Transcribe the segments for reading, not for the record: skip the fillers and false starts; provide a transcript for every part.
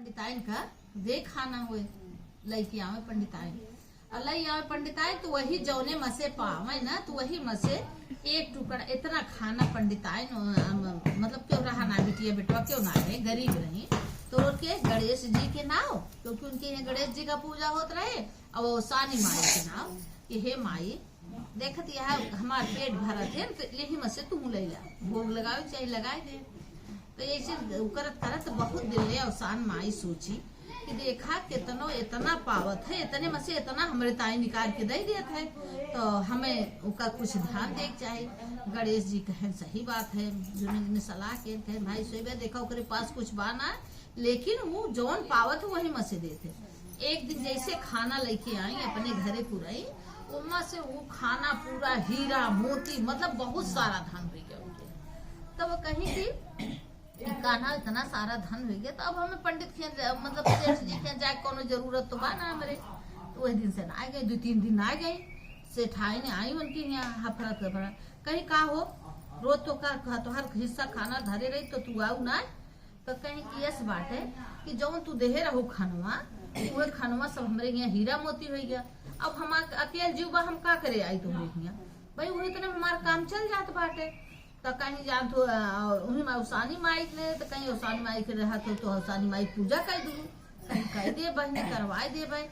पंडिताइन का दे खाना हुए लैके आवे पंडिताइन और लई आवे पंडिताइन तो वही जौने मसे पावे ना तो वही मसे एक टुकड़ा इतना खाना पंडिताइन मतलब क्यों रहा ना बिटिया बेटवा क्यों ना है गरीब रही तो उनके गणेश जी के नाव क्योंकि उनके यहाँ गणेश जी का पूजा होता रहे और वो सानी माई के नाव कि हे माई देखत यह हमार पेट भरत है तो यही मसे तू ले ला भोग लगावे चाहे लगाए दे तो ऐसे करत करत बहुत दिल ले अवसान माई सोची कि देखा कितनो इतना पावत है इतने में से इतना हमारे ताई निकाल के दे देते है तो हमें उसका कुछ ध्यान दे चाहिए। गणेश जी कहें सही बात है जिन्होंने सलाह के कहे भाई सोबे देखा उसके पास कुछ बाना लेकिन वो जौन पावत है वही में से देते। एक दिन जैसे खाना लेके आई अपने घरे पुराई उमा से वो खाना पूरा हीरा मोती मतलब बहुत सारा धन हो गया उनके तब वो कहीं की कान्हा इतना सारा धन हो गया तो अब हमें पंडित के मतलब सेठ जी के जाए कोनो जरूरत तो बा ना हमारे तो वही दिन से ना आ गए 2-3 दिन आ गए सेठाई ने आई उनके यहाँ हफरत कहीं का हो रोज तो का तो हर हिस्सा खाना धरे रही तो तू आऊ ना तो कहीं की यस बात है कि जौन तू देहे रहो खनवा वो खनवा सब हमारे यहाँ हीरा मोती हो गया अब हम अकेले जीवा हम का करे आई तुम्हारे यहाँ भाई वही तो हमारा काम चल जात बाटे तो कहीं जान तो उन्हीं में उसानी माई ने तो कहीं उसानी माई के रहा तो उसानी माई पूजा कर दूँ कहीं कह दे बहने करवाए दे भाई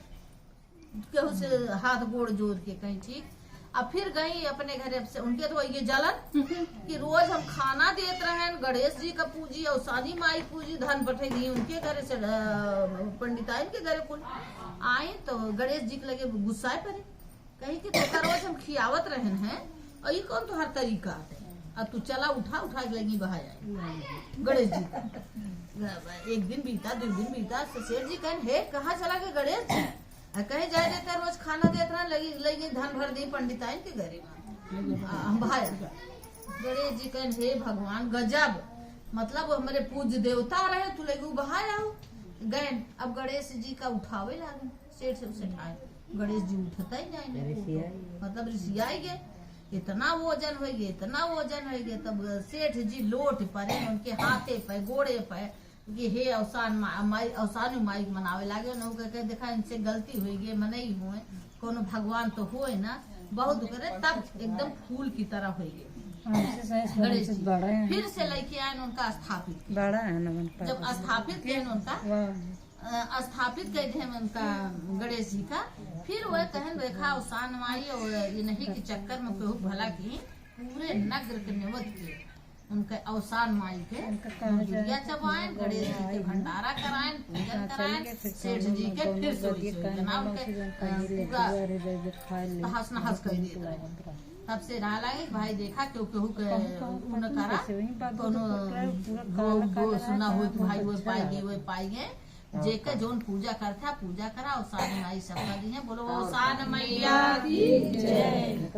केहू से हाथ गोड़ जोड़ के कहीं ठीक अब फिर गई अपने घर से उनके तो ये जलन कि रोज हम खाना देते रहे गणेश जी का पूजी और उसानी माई पूजी धन बैठेगी उनके घर से पंडिताइन के घर कुल आए तो गणेश जी के लगे गुस्साए पड़े कहीं कि तो रोज हम खियावत रहे हैं और ये कौन तो हर तरीका है अब तू चला उठा के लगी बहा जाए गणेश जी का एक दिन बीता 2 दिन बीता सेठ जी कहें हे कहाँ चला गए गणेश जी कहे जाए देते रोज खाना देते रहे लगी धन भर दी पंडिताइन के घरे हम भाई गणेश जी कहें हे भगवान गजब मतलब हमारे पूज्य देवता रहे तू लगी बहाया हो गए अब गणेश जी का उठावे लागे सेठ से उठाए गणेश जी उठता ही जाए मतलब ऋषि आई गए इतना वजन हो गया तब सेठ जी लोट पड़े उनके हाथे पे गोड़े पे कि हे अवसान माई मनावे लागे न कह देखा इनसे गलती हुई गई मनई हुए कोनो भगवान तो होए ना बहुत करे तब एकदम फूल की तरह हो गए गणेश जी फिर से लेके आए उनका स्थापित जब स्थापित किए उनका स्थापित कर थे उनका गणेश जी का फिर वह कहन देखा उसान माई और ये नहीं कि चक्कर में कोई भला की पूरे नगर के निवत के उनके अवसान माई के दुनिया चबाएं गणेश जी के भंडारा कराएं पूजन कराएं सेठ जी के फिर हंस नहस कर दिए तब से रहा लगे भाई देखा क्यों केहू के करा कोनो सुना हो भाई वो पाई गए जेकर जोन पूजा करता पूजा करा और सानी माई सबका दी है बोलो सान मैया की जय।